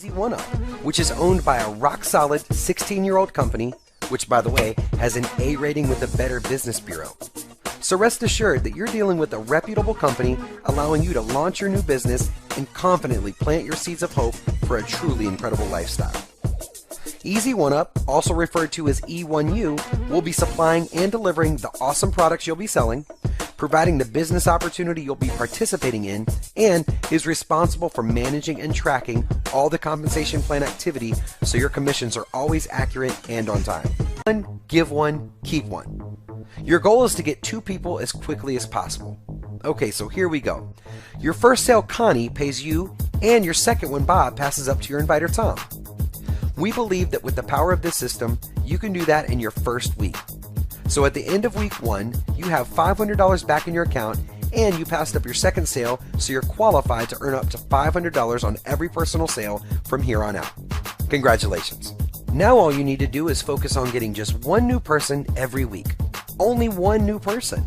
Easy1Up, which is owned by a rock-solid 16-year-old company, which, by the way, has an A rating with the Better Business Bureau. So rest assured that you're dealing with a reputable company allowing you to launch your new business and confidently plant your seeds of hope for a truly incredible lifestyle. Easy1Up, also referred to as E1U, will be supplying and delivering the awesome products you'll be selling, providing the business opportunity you'll be participating in, and is responsible for managing and tracking all the compensation plan activity so your commissions are always accurate and on time. One, give one, keep one. Your goal is to get 2 people as quickly as possible. Okay, so here we go. Your first sale, Connie, pays you, and your second one, Bob, passes up to your inviter, Tom. We believe that with the power of this system, you can do that in your first week. So at the end of week 1, you have $500 back in your account, and you passed up your second sale, so you're qualified to earn up to $500 on every personal sale from here on out. Congratulations. Now all you need to do is focus on getting just 1 new person every week. Only 1 new person.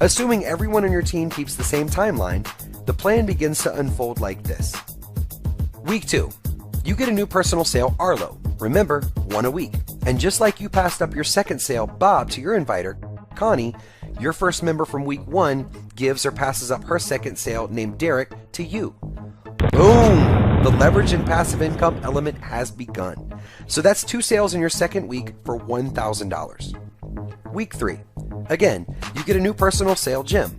Assuming everyone on your team keeps the same timeline, the plan begins to unfold like this. Week 2. You get a new personal sale, Arlo. Remember, 1 a week. And just like you passed up your second sale, Bob, to your inviter, Connie, your first member from week 1 gives or passes up her second sale, named Derek, to you. Boom! The leverage and passive income element has begun. So that's 2 sales in your second week for $1,000. Week 3. Again, you get a new personal sale, Jim.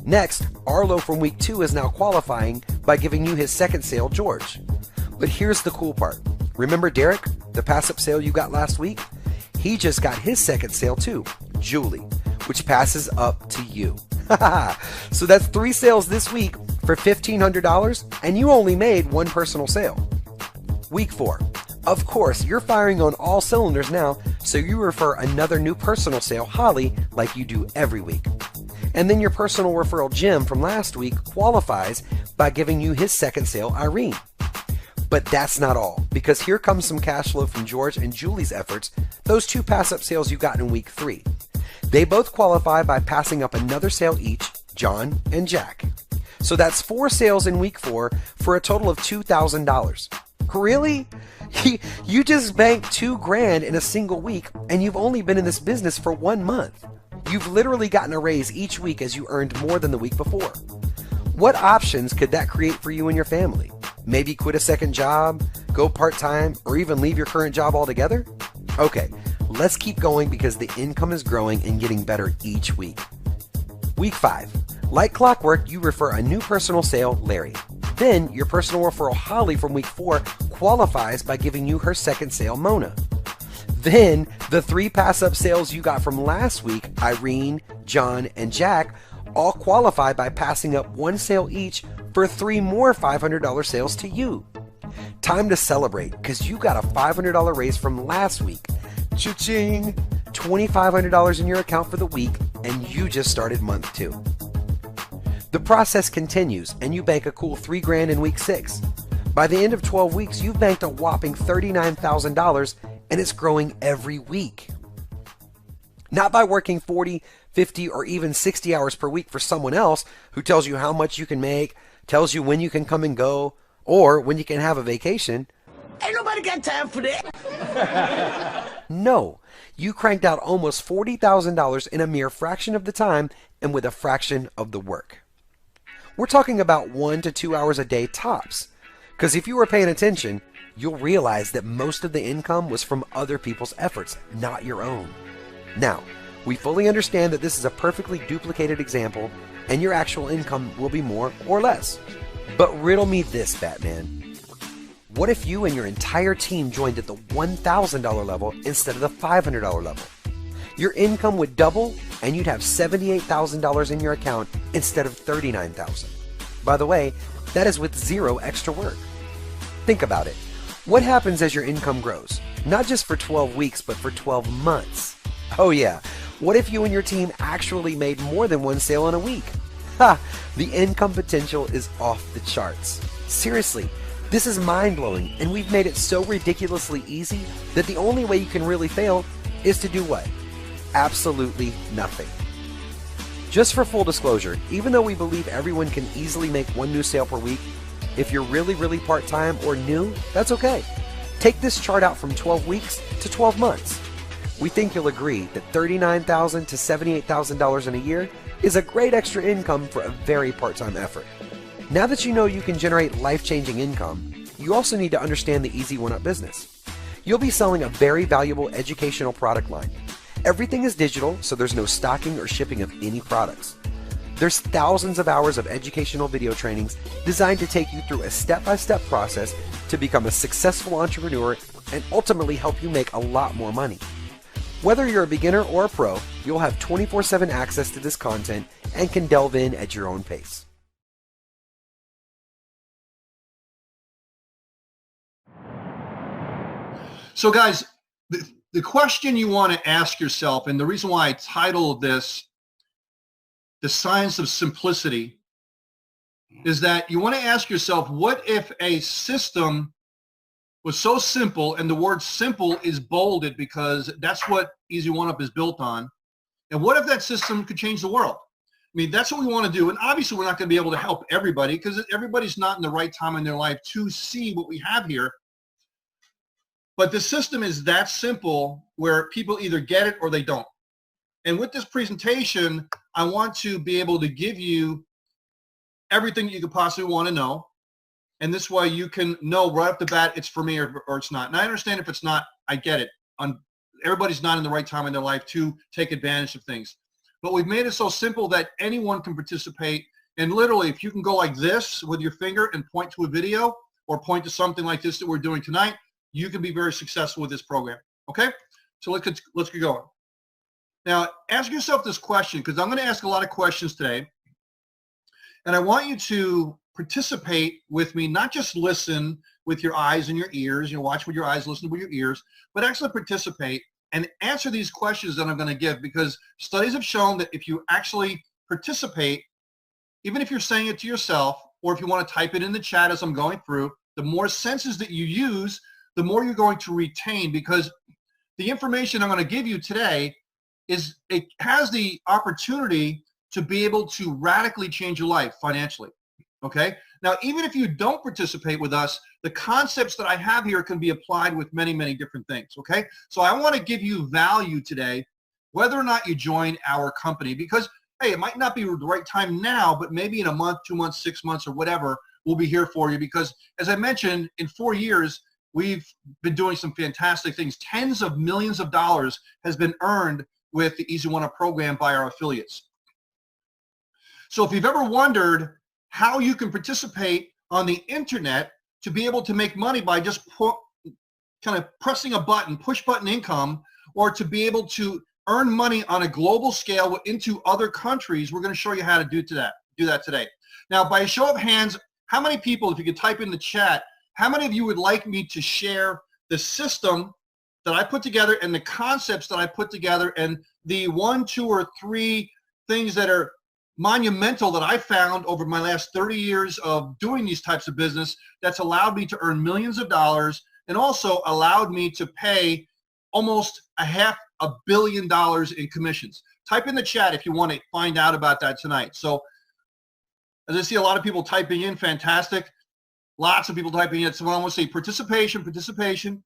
Next, Arlo from week 2 is now qualifying by giving you his second sale, George. But here's the cool part. Remember Derek, the pass-up sale you got last week? He just got his second sale too, Julie, which passes up to you. So that's 3 sales this week for $1,500, and you only made 1 personal sale. Week 4. Of course, you're firing on all cylinders now, so you refer another new personal sale, Holly, like you do every week. And then your personal referral, Jim, from last week qualifies by giving you his second sale, Irene. But that's not all, because here comes some cash flow from George and Julie's efforts, those 2 pass-up sales you got in week 3. They both qualify by passing up another sale each, John and Jack. So that's 4 sales in week 4 for a total of $2,000. Really? You just banked $2,000 in a single week, and you've only been in this business for 1 month. You've literally gotten a raise each week as you earned more than the week before. What options could that create for you and your family? Maybe quit a second job, go part-time, or even leave your current job altogether? Okay, let's keep going because the income is growing and getting better each week. Week 5. Like clockwork, you refer a new personal sale, Larry. Then your personal referral, Holly, from week 4 qualifies by giving you her second sale, Mona. Then the 3 pass-up sales you got from last week, Irene, John, and Jack, all qualify by passing up 1 sale each for 3 more $500 sales to you. Time to celebrate because you got a $500 raise from last week. Cha-ching! $2,500 in your account for the week, and you just started month 2. The process continues, and you bank a cool $3,000 in week 6. By the end of 12 weeks, you've banked a whopping $39,000, and it's growing every week. Not by working 40, 50, or even 60 hours per week for someone else who tells you how much you can make, tells you when you can come and go, or when you can have a vacation. Ain't nobody got time for that. No, you cranked out almost $40,000 in a mere fraction of the time and with a fraction of the work. We're talking about 1 to 2 hours a day tops. Because if you were paying attention, you'll realize that most of the income was from other people's efforts, not your own. Now, we fully understand that this is a perfectly duplicated example, and your actual income will be more or less. But riddle me this, Batman. What if you and your entire team joined at the $1,000 level instead of the $500 level? Your income would double, and you'd have $78,000 in your account instead of $39,000. By the way, that is with 0 extra work. Think about it. What happens as your income grows? Not just for 12 weeks, but for 12 months. Oh yeah, what if you and your team actually made more than 1 sale in a week? Ha! The income potential is off the charts. Seriously, this is mind-blowing, and we've made it so ridiculously easy that the only way you can really fail is to do what? Absolutely nothing. Just for full disclosure, even though we believe everyone can easily make 1 new sale per week, If you're really part-time or new, that's okay. Take this chart out from 12 weeks to 12 months. We think you'll agree that $39,000 to $78,000 in a year is a great extra income for a very part-time effort. Now that you know you can generate life-changing income, you also need to understand the Easy1Up business. You'll be selling a very valuable educational product line. Everything is digital, so there's no stocking or shipping of any products. There's thousands of hours of educational video trainings designed to take you through a step-by-step process to become a successful entrepreneur and ultimately help you make a lot more money. Whether you're a beginner or a pro, you'll have 24/7 access to this content and can delve in at your own pace. So guys, the question you want to ask yourself, and the reason why I titled this The Science of Simplicity, is that you want to ask yourself, what if a system was so simple, and the word simple is bolded because that's what Easy1Up is built on, and what if that system could change the world? I mean, that's what we want to do, and obviously we're not going to be able to help everybody because everybody's not in the right time in their life to see what we have here. But the system is that simple where people either get it or they don't. And with this presentation, I want to be able to give you everything you could possibly want to know. And this way you can know right off the bat it's for me or it's not. And I understand if it's not, I get it. Everybody's not in the right time in their life to take advantage of things. But we've made it so simple that anyone can participate. And literally, if you can go like this with your finger and point to a video or point to something like this that we're doing tonight, you can be very successful with this program. Okay? So let's get going. Now, ask yourself this question, because I'm going to ask a lot of questions today. And I want you to participate with me, not just listen with your eyes and your ears, watch with your eyes, listen with your ears, but actually participate and answer these questions that I'm going to give, because studies have shown that if you actually participate, even if you're saying it to yourself, or if you want to type it in the chat as I'm going through, the more senses that you use, the more you're going to retain, because the information I'm going to give you today it has the opportunity to be able to radically change your life financially. Okay? Now, even if you don't participate with us, the concepts that I have here can be applied with many different things. Okay? So I want to give you value today, whether or not you join our company, because, hey, it might not be the right time now, but maybe in a month, 2 months, 6 months, or whatever, we'll be here for you, because as I mentioned, in 4 years, we've been doing some fantastic things. Tens of millions of dollars has been earned with the Easy1Up program by our affiliates. So if you've ever wondered how you can participate on the internet to be able to make money by just kind of pressing a button, push button income, or to be able to earn money on a global scale into other countries, we're going to show you how to do that today. Now, by a show of hands, how many people, if you could type in the chat, how many of you would like me to share the system that I put together and the concepts that I put together and the 1, 2, or 3 things that are monumental that I found over my last 30 years of doing these types of business that's allowed me to earn millions of dollars and also allowed me to pay almost $500 million in commissions? Type in the chat if you want to find out about that tonight. So as I see a lot of people typing in, fantastic. Lots of people typing in. So I want to say participation.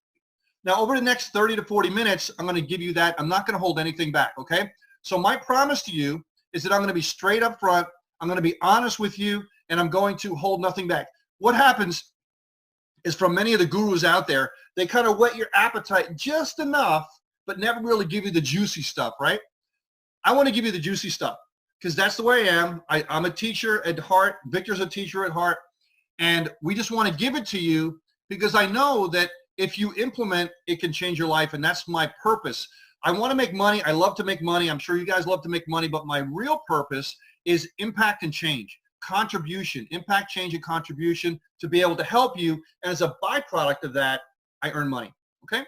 Now, over the next 30 to 40 minutes, I'm going to give you that. I'm not going to hold anything back, okay? So my promise to you is that I'm going to be straight up front. I'm going to be honest with you, and I'm going to hold nothing back. What happens is, from many of the gurus out there, they kind of whet your appetite just enough, but never really give you the juicy stuff, right? I want to give you the juicy stuff because that's the way I am. I'm a teacher at heart. Victor's a teacher at heart. And we just want to give it to you because I know that if you implement, it can change your life. And that's my purpose. I want to make money. I love to make money. I'm sure you guys love to make money. But my real purpose is impact and change, contribution, impact, change, and contribution to be able to help you. And as a byproduct of that, I earn money. Okay?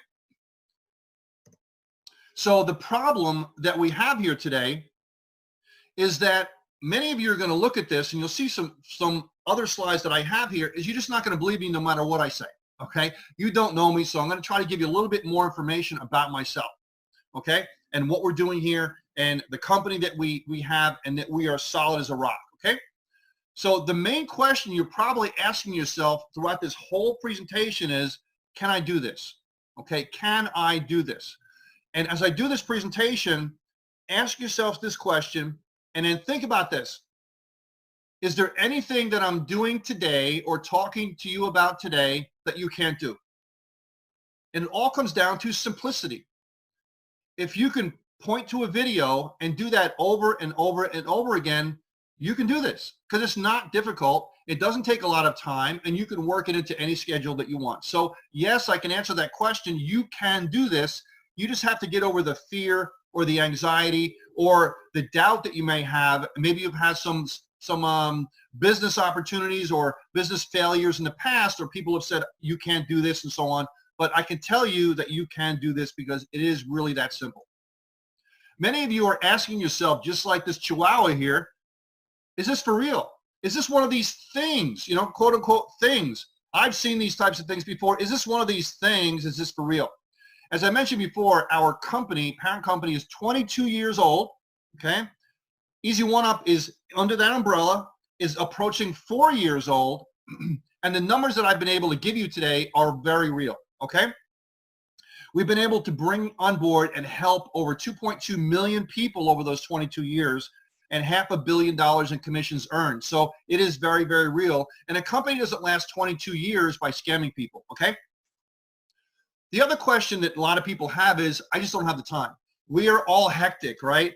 So the problem that we have here today is that many of you are going to look at this, and you'll see some other slides that I have here, is you're just not going to believe me no matter what I say, okay? You don't know me, so I'm going to try to give you a little bit more information about myself, okay? And what we're doing here and the company that we have and that we are solid as a rock, okay? So the main question you're probably asking yourself throughout this whole presentation is, can I do this? Okay, can I do this? And as I do this presentation, ask yourself this question and then think about this. Is there anything that I'm doing today or talking to you about today that you can't do? And it all comes down to simplicity. If you can point to a video and do that over and over and over again, you can do this because it's not difficult. It doesn't take a lot of time, and you can work it into any schedule that you want. So yes, I can answer that question. You can do this. You just have to get over the fear or the anxiety or the doubt that you may have. Maybe you've had some business opportunities or business failures in the past, or people have said you can't do this and so on. But I can tell you that you can do this because it is really that simple. Many of you are asking yourself, just like this Chihuahua here, is this for real? Is this one of these things, you know, quote unquote things? I've seen these types of things before. Is this one of these things? Is this for real? As I mentioned before, our company, parent company, is 22 years old, okay? Easy1Up is under that umbrella, is approaching 4 years old, and the numbers that I've been able to give you today are very real, okay? We've been able to bring on board and help over 2.2 million people over those 22 years and $500 million in commissions earned. So it is very, very real. And a company doesn't last 22 years by scamming people, okay? The other question that a lot of people have is, I just don't have the time. We are all hectic, right?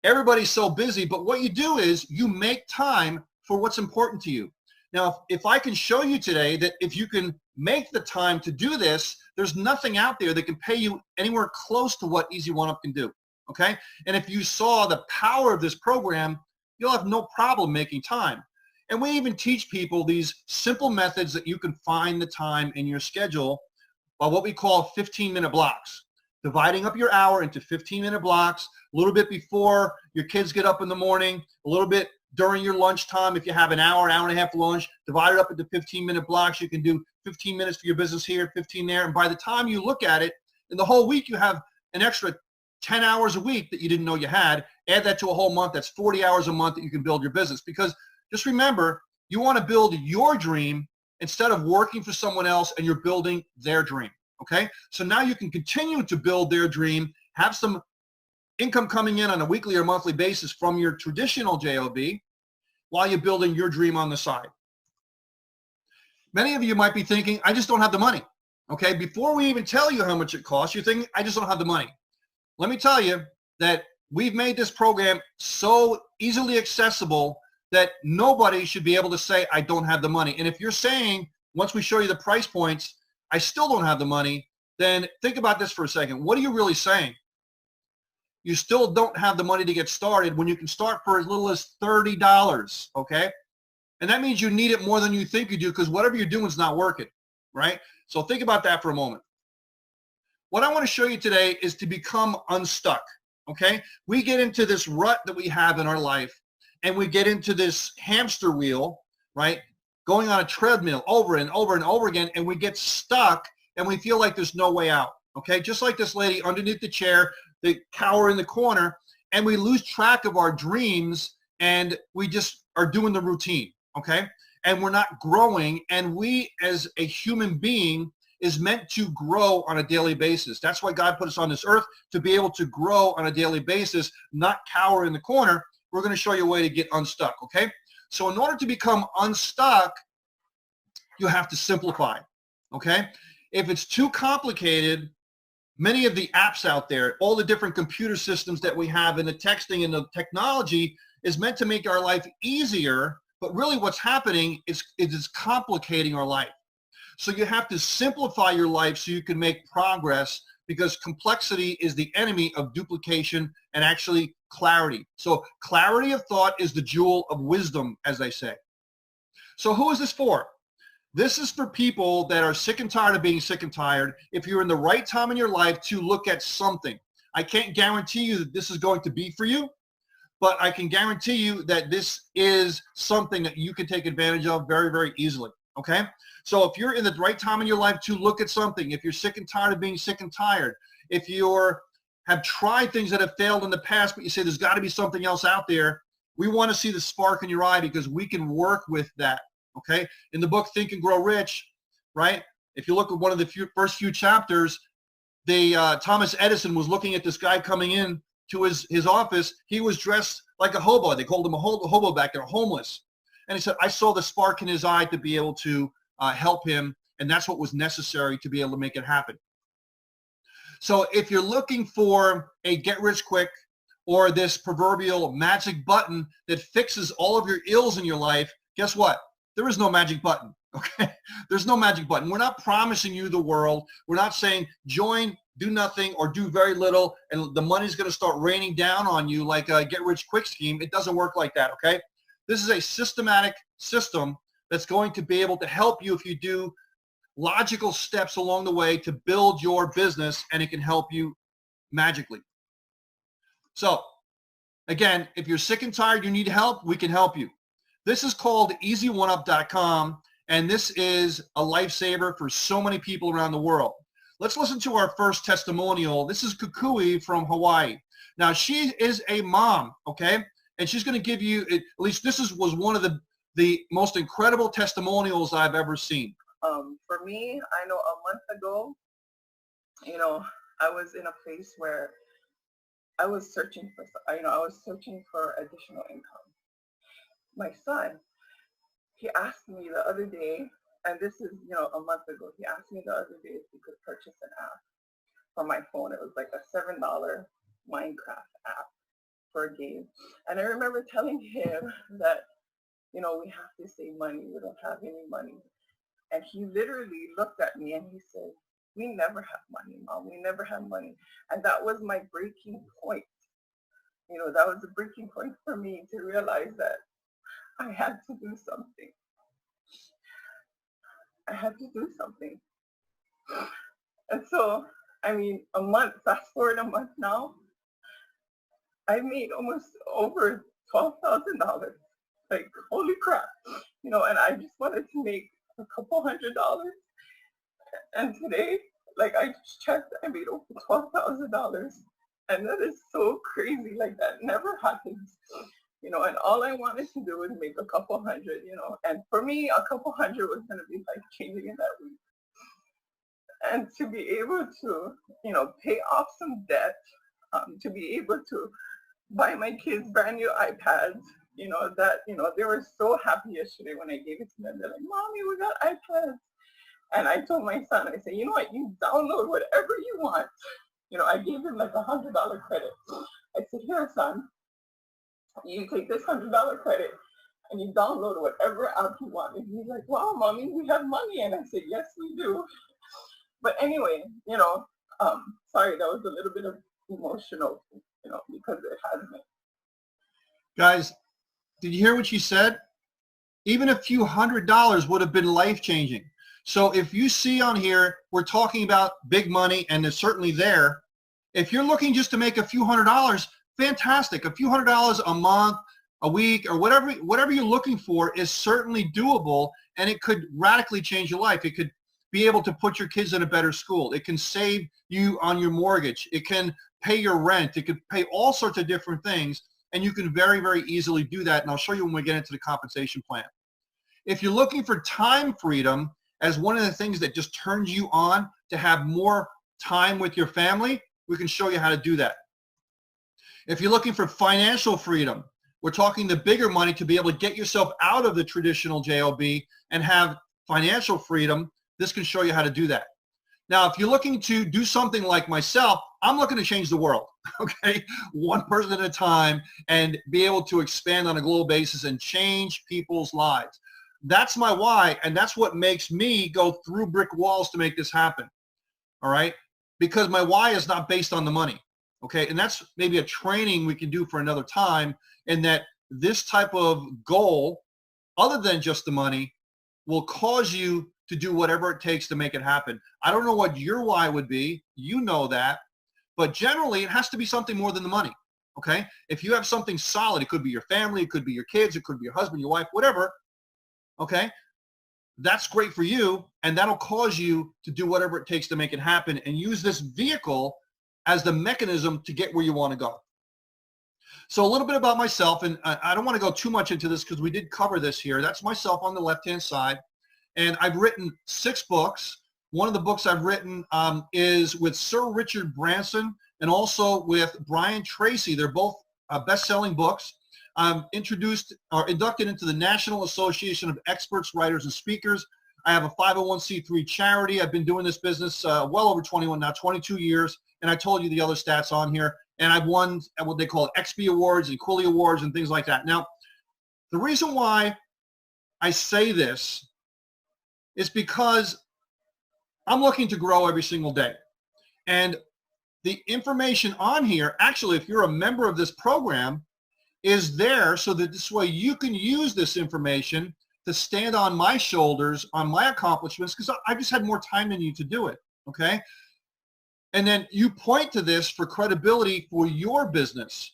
Everybody's so busy, but what you do is you make time for what's important to you. Now, if I can show you today that if you can make the time to do this, there's nothing out there that can pay you anywhere close to what Easy1Up can do, okay? And if you saw the power of this program, you'll have no problem making time. And we even teach people these simple methods that you can find the time in your schedule by what we call 15-minute blocks, dividing up your hour into 15-minute blocks, a little bit before your kids get up in the morning, a little bit during your lunchtime. If you have an hour and a half lunch, divide it up into 15-minute blocks. You can do 15 minutes for your business here, 15 there. And by the time you look at it, in the whole week, you have an extra 10 hours a week that you didn't know you had. Add that to a whole month. That's 40 hours a month that you can build your business. Because just remember, you want to build your dream instead of working for someone else, and you're building their dream. Okay? So now you can continue to build their dream, have some income coming in on a weekly or monthly basis from your traditional job while you're building your dream on the side. Many of you might be thinking, I just don't have the money. Okay, before we even tell you how much it costs, you're thinking, I just don't have the money. Let me tell you that we've made this program so easily accessible that nobody should be able to say, I don't have the money. And if you're saying, once we show you the price points, I still don't have the money, then think about this for a second. What are you really saying? You still don't have the money to get started when you can start for as little as $30, okay? And that means you need it more than you think you do, because whatever you're doing is not working, right? So think about that for a moment. What I want to show you today is to become unstuck, okay? We get into this rut that we have in our life, and we get into this hamster wheel, right? Going on a treadmill over and over and over again, and we get stuck, and we feel like there's no way out, okay? Just like this lady underneath the chair, they cower in the corner, and we lose track of our dreams, and we just are doing the routine, okay? And we're not growing, and we as a human being is meant to grow on a daily basis. That's why God put us on this earth, to be able to grow on a daily basis, not cower in the corner. We're going to show you a way to get unstuck, okay? So in order to become unstuck, you have to simplify, okay? If it's too complicated, many of the apps out there, all the different computer systems that we have, and the texting and the technology is meant to make our life easier, but really what's happening is it is complicating our life. So you have to simplify your life so you can make progress, because complexity is the enemy of duplication and actually clarity. So clarity of thought is the jewel of wisdom, as they say. So who is this for? This is for people that are sick and tired of being sick and tired. If you're in the right time in your life to look at something, I can't guarantee you that this is going to be for you, but I can guarantee you that this is something that you can take advantage of very, very easily, okay? So if you're in the right time in your life to look at something, if you're sick and tired of being sick and tired, if you have tried things that have failed in the past, but you say there's got to be something else out there, We want to see the spark in your eye because we can work with that, okay? In the book, Think and Grow Rich, right? If you look at one of the first few chapters, Thomas Edison was looking at this guy coming in to his office. He was dressed like a hobo. They called him a hobo back there, homeless. And he said, I saw the spark in his eye to be able to help him, and that's what was necessary to be able to make it happen. So if you're looking for a get-rich-quick or this proverbial magic button that fixes all of your ills in your life, guess what? There is no magic button, okay? There's no magic button. We're not promising you the world. We're not saying join, do nothing, or do very little, and the money's going to start raining down on you like a get-rich-quick scheme. It doesn't work like that, okay? This is a systematic system that's going to be able to help you if you do logical steps along the way to build your business, and it can help you magically. So, again, if you're sick and tired, you need help, we can help you. This is called Easy1Up.com, and this is a lifesaver for so many people around the world. Let's listen to our first testimonial. This is Kukui from Hawaii. Now, she is a mom, okay? And she's going to give you, at least this was one of the most incredible testimonials I've ever seen. For me, I know a month ago, I was in a place where I was searching for, additional income. My son, he asked me the other day, and this is, a month ago, he asked me the other day if he could purchase an app for my phone. It was like a $7 Minecraft app for a game. And I remember telling him that, we have to save money. We don't have any money. And he literally looked at me and he said, we never have money, Mom. We never have money. And that was my breaking point. That was a breaking point for me to realize that I had to do something. I had to do something. And so, fast forward a month now, I made almost over $12,000. Like, holy crap. And I just wanted to make a couple $100. And today, I just checked, I made over $12,000. And that is so crazy. Like, that never happens. And all I wanted to do was make a couple hundred, and for me, a couple hundred was going to be life-changing in that week. And to be able to, pay off some debt, to be able to buy my kids brand new iPads, they were so happy yesterday when I gave it to them. They're like, Mommy, we got iPads. And I told my son, I said, you know what, you download whatever you want. I gave him like $100 credit. I said, here, son, you take this $100 credit and you download whatever app you want. And he's like, wow, Mommy, we have money. And I said, yes, we do. But anyway, sorry, that was a little bit of emotional, because it has me. Guys, did you hear what she said? Even a few $100s would have been life-changing. So if you see on here, we're talking about big money, and it's certainly there. If you're looking just to make a few $100s, fantastic. A few $100 a month, a week, or whatever you're looking for is certainly doable, and it could radically change your life. It could be able to put your kids in a better school. It can save you on your mortgage. It can pay your rent. It could pay all sorts of different things, and you can very, very easily do that, and I'll show you when we get into the compensation plan. If you're looking for time freedom as one of the things that just turns you on to have more time with your family, we can show you how to do that. If you're looking for financial freedom, we're talking the bigger money to be able to get yourself out of the traditional JOB and have financial freedom. This can show you how to do that. Now, if you're looking to do something like myself, I'm looking to change the world, okay? One person at a time, and be able to expand on a global basis and change people's lives. That's my why, and that's what makes me go through brick walls to make this happen, all right? Because my why is not based on the money, okay? And that's maybe a training we can do for another time, in that this type of goal, other than just the money, will cause you to do whatever it takes to make it happen. I don't know what your why would be. You know that. But generally, it has to be something more than the money, okay? If you have something solid, it could be your family, it could be your kids, it could be your husband, your wife, whatever, okay? That's great for you, and that'll cause you to do whatever it takes to make it happen and use this vehicle as the mechanism to get where you want to go. So a little bit about myself, and I don't want to go too much into this because we did cover this here. That's myself on the left-hand side. And I've written 6 books. One of the books I've written is with Sir Richard Branson and also with Brian Tracy. They're both best-selling books. I'm inducted into the National Association of Experts, Writers, and Speakers. I have a 501c3 charity. I've been doing this business well over 22 years. And I told you the other stats on here. And I've won what they call XP Awards and Quilly Awards and things like that. Now, the reason why I say this is because I'm looking to grow every single day. And the information on here, actually, if you're a member of this program, is there so that this way you can use this information to stand on my shoulders, on my accomplishments, because I just had more time than you to do it, okay? And then you point to this for credibility for your business.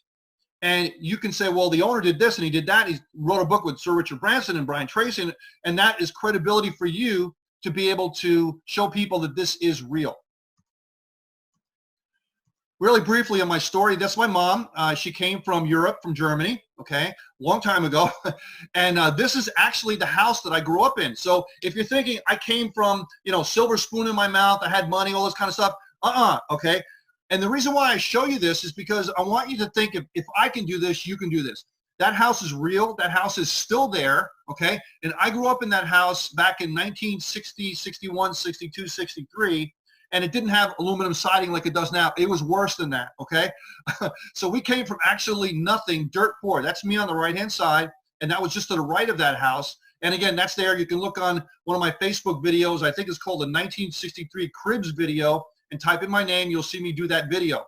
And you can say, well, the owner did this and he did that. He wrote a book with Sir Richard Branson and Brian Tracy, and that is credibility for you to be able to show people that this is real. Really briefly on my story, that's my mom. She came from Europe, from Germany, okay, long time ago. And this is actually the house that I grew up in. So if you're thinking I came from, you know, silver spoon in my mouth, I had money, all this kind of stuff, okay. And the reason why I show you this is because I want you to think if I can do this, you can do this. That house is real. That house is still there, okay? And I grew up in that house back in 1960, 61, 62, 63, and it didn't have aluminum siding like it does now. It was worse than that, okay? So we came from actually nothing, dirt poor. That's me on the right-hand side, and that was just to the right of that house. And again, that's there. You can look on one of my Facebook videos. I think it's called the 1963 Cribs video, and type in my name. You'll see me do that video.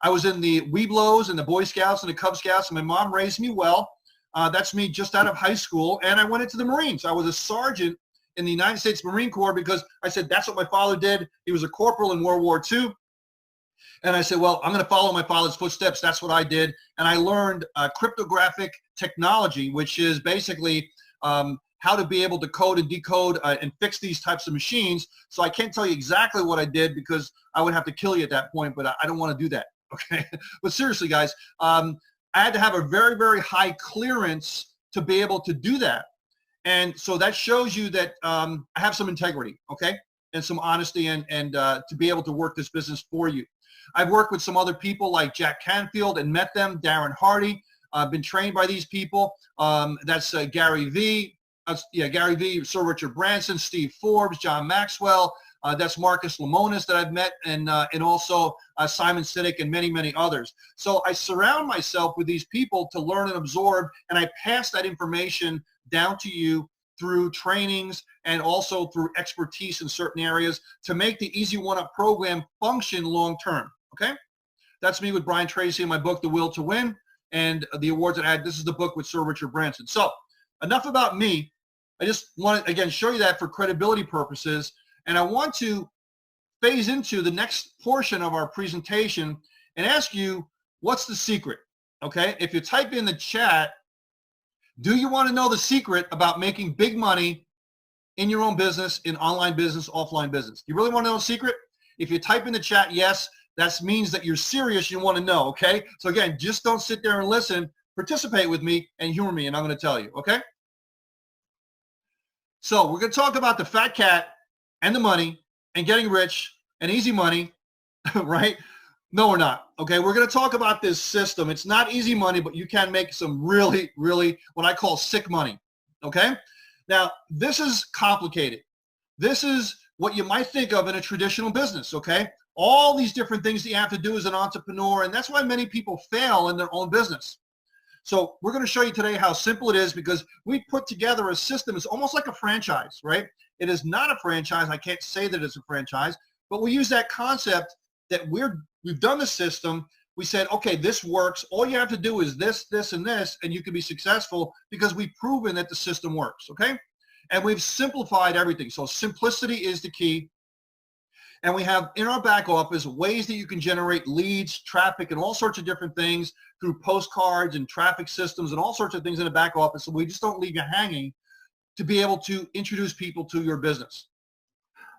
I was in the Weeblos and the Boy Scouts and the Cub Scouts, and my mom raised me well. That's me just out of high school, and I went into the Marines. I was a sergeant in the United States Marine Corps because I said that's what my father did. He was a corporal in World War II. And I said, well, I'm going to follow my father's footsteps. That's what I did. And I learned cryptographic technology, which is basically how to be able to code and decode and fix these types of machines. So I can't tell you exactly what I did because I would have to kill you at that point, but I don't want to do that, okay? But seriously, guys, I had to have a very, very high clearance to be able to do that. And so that shows you that I have some integrity, okay, and some honesty and to be able to work this business for you. I've worked with some other people like Jack Canfield and met them, Darren Hardy. I've been trained by these people. That's Gary V. Gary V, Sir Richard Branson, Steve Forbes, John Maxwell. That's Marcus Lemonis that I've met, and also Simon Sinek and many, many others. So I surround myself with these people to learn and absorb, and I pass that information down to you through trainings and also through expertise in certain areas to make the Easy1Up program function long term, okay? That's me with Brian Tracy in my book, The Will to Win, and the awards that I had. This is the book with Sir Richard Branson. So enough about me. I just want to, again, show you that for credibility purposes. And I want to phase into the next portion of our presentation and ask you, what's the secret? Okay, if you type in the chat, do you want to know the secret about making big money in your own business, in online business, offline business? You really want to know the secret? If you type in the chat, yes, that means that you're serious, you want to know, okay? So again, just don't sit there and listen. Participate with me and humor me, and I'm going to tell you, okay? So we're going to talk about the fat cat and the money and getting rich and easy money, right? No, we're not. Okay, we're going to talk about this system. It's not easy money, but you can make some really, really what I call sick money. Okay, now this is complicated. This is what you might think of in a traditional business. Okay, all these different things that you have to do as an entrepreneur, and that's why many people fail in their own business. So we're going to show you today how simple it is because we put together a system. It's almost like a franchise, right? It is not a franchise. I can't say that it's a franchise, but we use that concept that we've done the system. We said, okay, this works. All you have to do is this, this, and this, and you can be successful because we've proven that the system works, okay? And we've simplified everything. So simplicity is the key. And we have in our back office ways that you can generate leads, traffic, and all sorts of different things through postcards and traffic systems and all sorts of things in the back office. So we just don't leave you hanging to be able to introduce people to your business.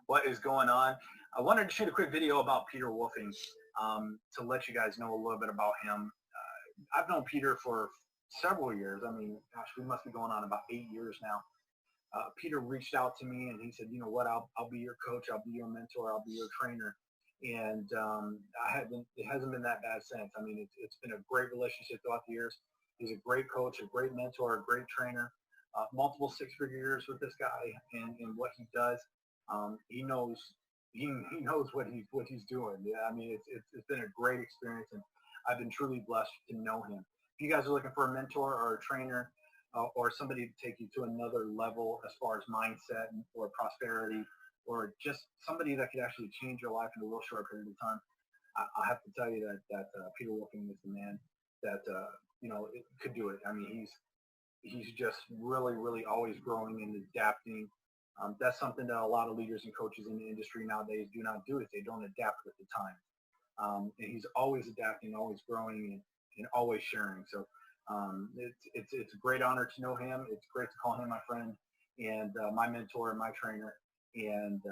What is going on? I wanted to shoot a quick video about Peter Wolfing to let you guys know a little bit about him. I've known Peter for several years. I mean, gosh, we must be going on about 8 years now. Peter reached out to me and he said, you know what, I'll be your coach, I'll be your mentor, I'll be your trainer. And it hasn't been that bad since. I mean, it's been a great relationship throughout the years. He's a great coach, a great mentor, a great trainer, multiple six-figure years with this guy and what he does. He knows what he's doing. Yeah, I mean, it's been a great experience, and I've been truly blessed to know him. If you guys are looking for a mentor or a trainer, or somebody to take you to another level as far as mindset or prosperity, or just somebody that could actually change your life in a real short period of time, I have to tell you that Peter Wolfing is the man that it could do it. I mean, he's just really, really always growing and adapting. That's something that a lot of leaders and coaches in the industry nowadays do not do. Is they don't adapt with the time. And he's always adapting, always growing, and always sharing. So it's a great honor to know him. It's great to call him my friend and my mentor and my trainer. And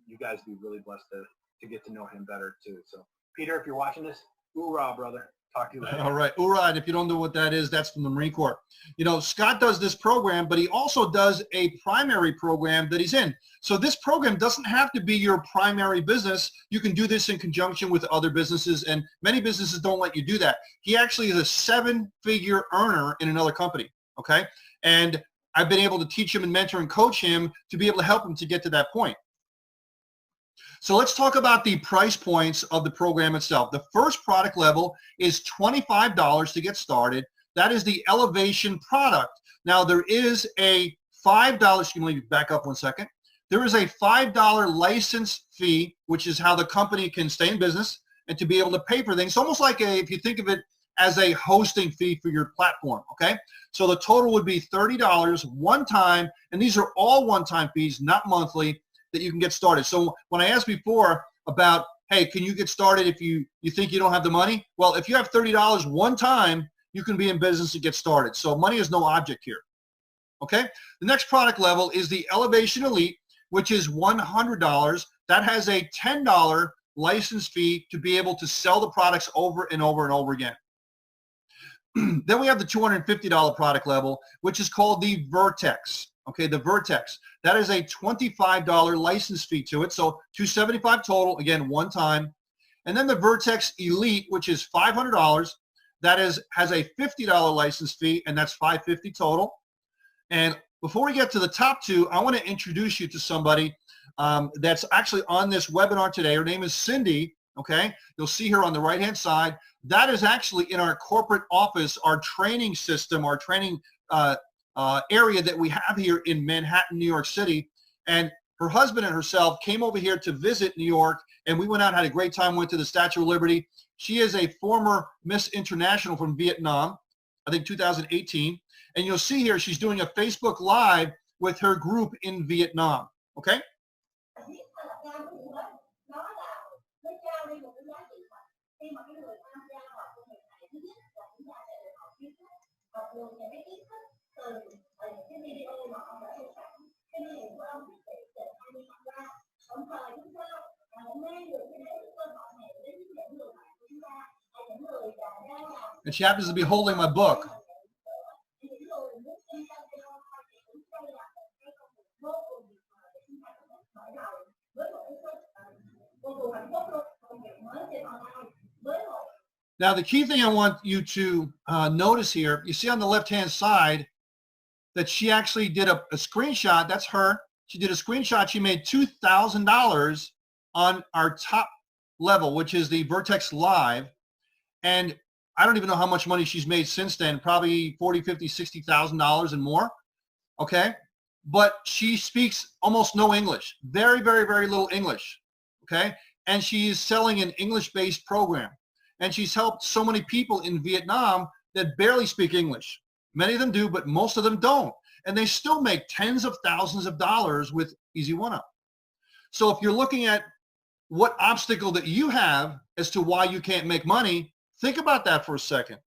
you guys be really blessed to get to know him better too. So Peter, if you're watching this, hoorah, brother. Talk to you later. All right. Hoorah. And if you don't know what that is, that's from the Marine Corps. You know, Scott does this program, but he also does a primary program that he's in. So this program doesn't have to be your primary business. You can do this in conjunction with other businesses, and many businesses don't let you do that. He actually is a 7-figure earner in another company. Okay. And I've been able to teach him and mentor and coach him to be able to help him to get to that point. So let's talk about the price points of the program itself. The first product level is $25 to get started. That is the Elevation product. Now there is a $5, can you back up one second? There is a $5 license fee, which is how the company can stay in business and to be able to pay for things. It's almost like if you think of it as a hosting fee for your platform, okay? So the total would be $30 one time, and these are all one-time fees, not monthly, that you can get started. So when I asked before about, hey, can you get started if you think you don't have the money? Well, if you have $30 one time, you can be in business and get started. So money is no object here, okay? The next product level is the Elevation Elite, which is $100. That has a $10 license fee to be able to sell the products over and over and over again. Then we have the $250 product level, which is called the Vertex. Okay, the Vertex. That is a $25 license fee to it. So $275 total, again, one time. And then the Vertex Elite, which is $500. That has a $50 license fee, and that's $550 total. And before we get to the top two, I want to introduce you to somebody that's actually on this webinar today. Her name is Cindy. Okay, you'll see her on the right-hand side. That is actually in our corporate office, our training system, our training area that we have here in Manhattan, New York City. And her husband and herself came over here to visit New York, and we went out and had a great time, went to the Statue of Liberty. She is a former Miss International from Vietnam, I think 2018. And you'll see here she's doing a Facebook Live with her group in Vietnam. Okay? And she happens to be holding my book. Now, the key thing I want you to notice here, you see on the left-hand side that she actually did a screenshot. That's her. She did a screenshot. She made $2,000 on our top level, which is the Vertex Live. And I don't even know how much money she's made since then, probably $40,000, $50,000, $60,000 and more. Okay. But she speaks almost no English, very, very, very little English. Okay. And she's selling an English-based program. And she's helped so many people in Vietnam that barely speak English. Many of them do, but most of them don't. And they still make tens of thousands of dollars with Easy1Up. So if you're looking at what obstacle that you have as to why you can't make money, think about that for a second.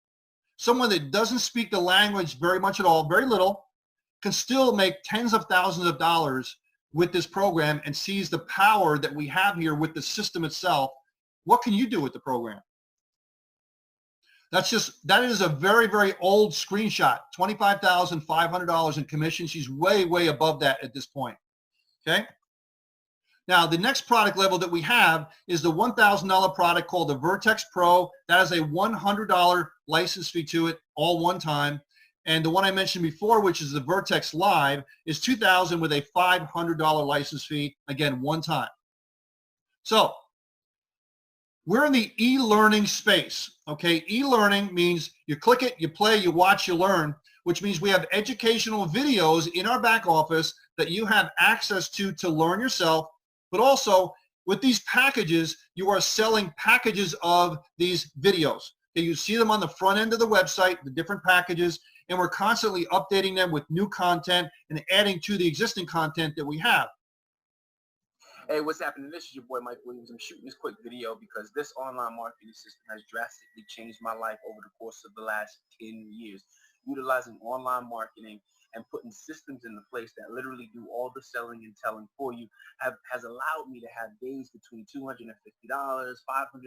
Someone that doesn't speak the language very much at all, very little, can still make tens of thousands of dollars with this program and sees the power that we have here with the system itself. What can you do with the program? That is a very, very old screenshot. $25,500 in commission. She's way, way above that at this point. Okay. Now, the next product level that we have is the $1,000 product called the Vertex Pro. That has a $100 license fee to it, all one time. And the one I mentioned before, which is the Vertex Live, is $2,000 with a $500 license fee, again, one time. So we're in the e-learning space, okay? E-learning means you click it, you play, you watch, you learn, which means we have educational videos in our back office that you have access to learn yourself. But also, with these packages, you are selling packages of these videos. Okay, you see them on the front end of the website, the different packages, and we're constantly updating them with new content and adding to the existing content that we have. Hey, what's happening? This is your boy, Mike Williams. I'm shooting this quick video because this online marketing system has drastically changed my life over the course of the last 10 years. Utilizing online marketing and putting systems into place that literally do all the selling and telling for you has allowed me to have days between $250, $500,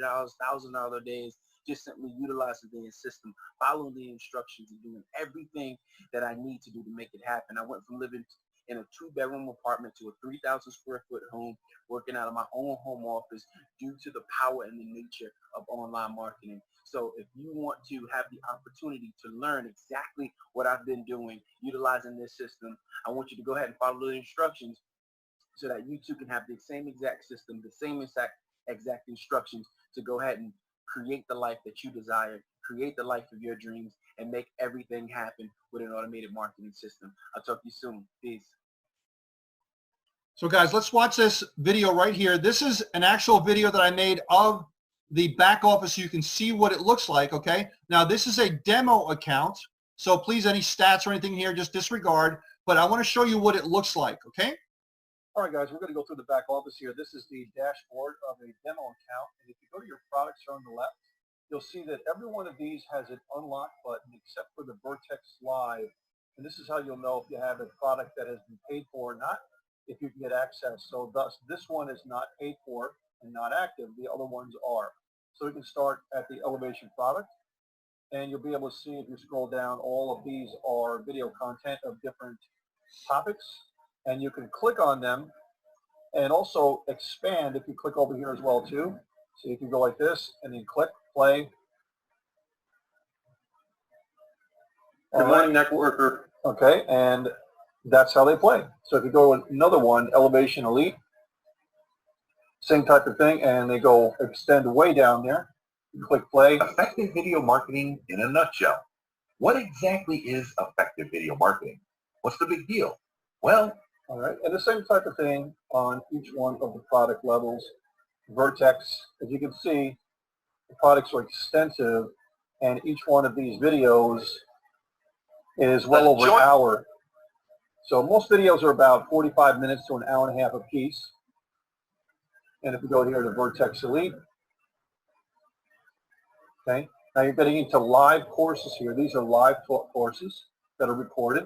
$1,000 days, just simply utilizing the system, following the instructions and doing everything that I need to do to make it happen. I went from living in a 2-bedroom apartment to a 3,000 square foot home, working out of my own home office due to the power and the nature of online marketing. So if you want to have the opportunity to learn exactly what I've been doing, utilizing this system, I want you to go ahead and follow the instructions so that you too can have the same exact system, the same exact instructions to go ahead and create the life that you desire, create the life of your dreams, and make everything happen with an automated marketing system. I'll talk to you soon. Peace. So guys, let's watch this video right here. This is an actual video that I made of the back office so you can see what it looks like, okay? Now, this is a demo account, so please, any stats or anything here, just disregard, but I want to show you what it looks like, okay? All right, guys, we're going to go through the back office here. This is the dashboard of a demo account, and if you go to your products here on the left, you'll see that every one of these has an unlock button except for the Vertex Live, and this is how you'll know if you have a product that has been paid for or not, if you can get access. So thus, this one is not paid for and not active. The other ones are. So we can start at the elevation product, and you'll be able to see if you scroll down, all of these are video content of different topics, and you can click on them and also expand if you click over here as well too. So you can go like this and then click play. Good morning, networker. Okay, and that's how they play. So if you go to another one, Elevation Elite, same type of thing, and they go extend way down there. You click play. Effective video marketing in a nutshell. What exactly is effective video marketing? What's the big deal? Well, all right, and the same type of thing on each one of the product levels. Vertex, as you can see, the products are extensive, and each one of these videos is well over an hour. So most videos are about 45 minutes to an hour and a half a piece. And if we go here to Vertex Elite, okay, now you're getting into live courses here. These are live courses that are recorded.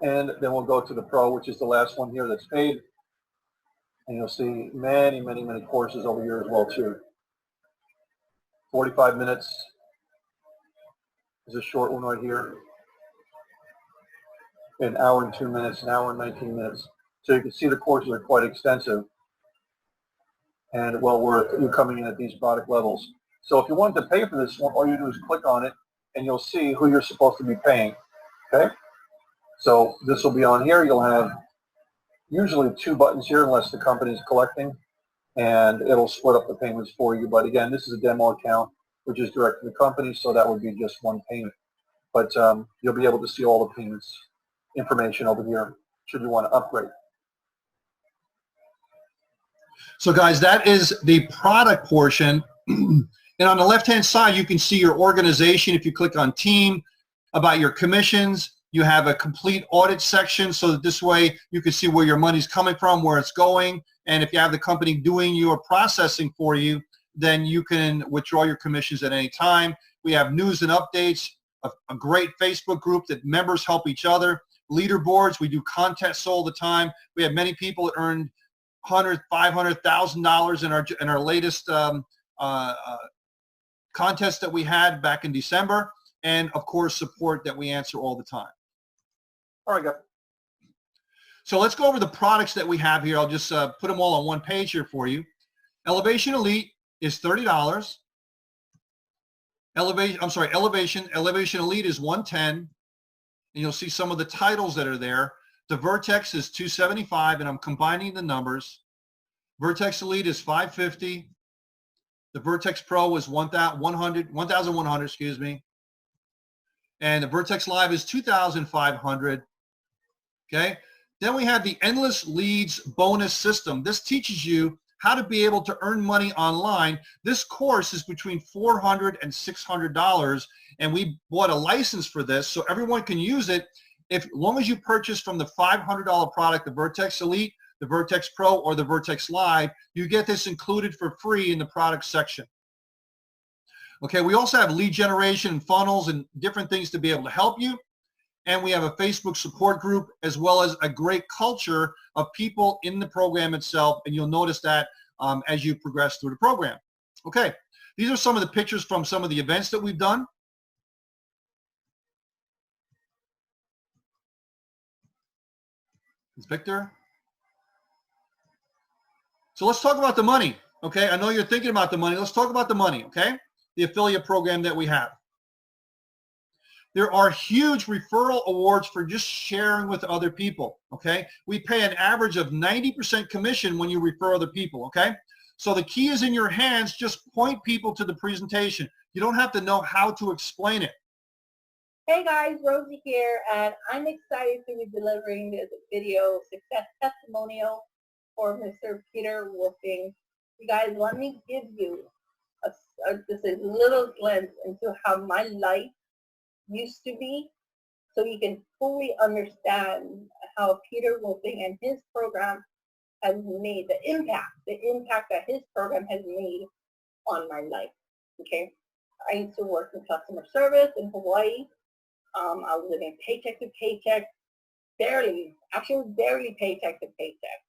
And then we'll go to the Pro, which is the last one here that's paid. And you'll see many, many, many courses over here as well too. 45 minutes is a short one right here. An hour and 2 minutes, an hour and 19 minutes. So you can see the courses are quite extensive and well worth you coming in at these product levels. So if you wanted to pay for this one, all you do is click on it and you'll see who you're supposed to be paying. Okay? So this will be on here. You'll have usually 2 buttons here unless the company is collecting, and it'll split up the payments for you. But again, this is a demo account which is direct to the company, so that would be just one payment. But you'll be able to see all the payments information over here should you want to upgrade. So guys, that is the product portion. And on the left-hand side, you can see your organization. If you click on team, about your commissions, you have a complete audit section so that this way you can see where your money's coming from, where it's going. And if you have the company doing your processing for you, then you can withdraw your commissions at any time. We have news and updates, a great Facebook group that members help each other, leaderboards. We do contests all the time. We have many people that earned $100,000, $500,000 in our latest contest that we had back in December, and of course support that we answer all the time. All right, guys. So let's go over the products that we have here. I'll just put them all on one page here for you. Elevation Elite is $30. Elevation Elite is $110. And you'll see some of the titles that are there. The Vertex is $275, and I'm combining the numbers. Vertex Elite is $550. The Vertex Pro is $1,100, excuse me. And the Vertex Live is $2,500. Okay. Then we have the Endless Leads bonus system. This teaches you how to be able to earn money online. This course is between $400 and $600, and we bought a license for this so everyone can use it. As long as you purchase from the $500 product, the Vertex Elite, the Vertex Pro, or the Vertex Live, you get this included for free in the product section. Okay, we also have lead generation and funnels and different things to be able to help you. And we have a Facebook support group as well as a great culture of people in the program itself. And you'll notice that as you progress through the program. Okay, these are some of the pictures from some of the events that we've done. It's Victor. So let's talk about the money. Okay, I know you're thinking about the money. Let's talk about the money, okay? The affiliate program that we have. There are huge referral awards for just sharing with other people, okay? We pay an average of 90% commission when you refer other people, okay? So the key is in your hands. Just point people to the presentation. You don't have to know how to explain it. Hey guys, Rosie here, and I'm excited to be delivering this video success testimonial for Mr. Peter Wolfing. You guys, let me give you just a little glimpse into how my life used to be, so you can fully understand how Peter Wolfing and his program has made the impact that his program has made on my life. Okay, I used to work in customer service in Hawaii. I was living paycheck to paycheck, barely paycheck to paycheck.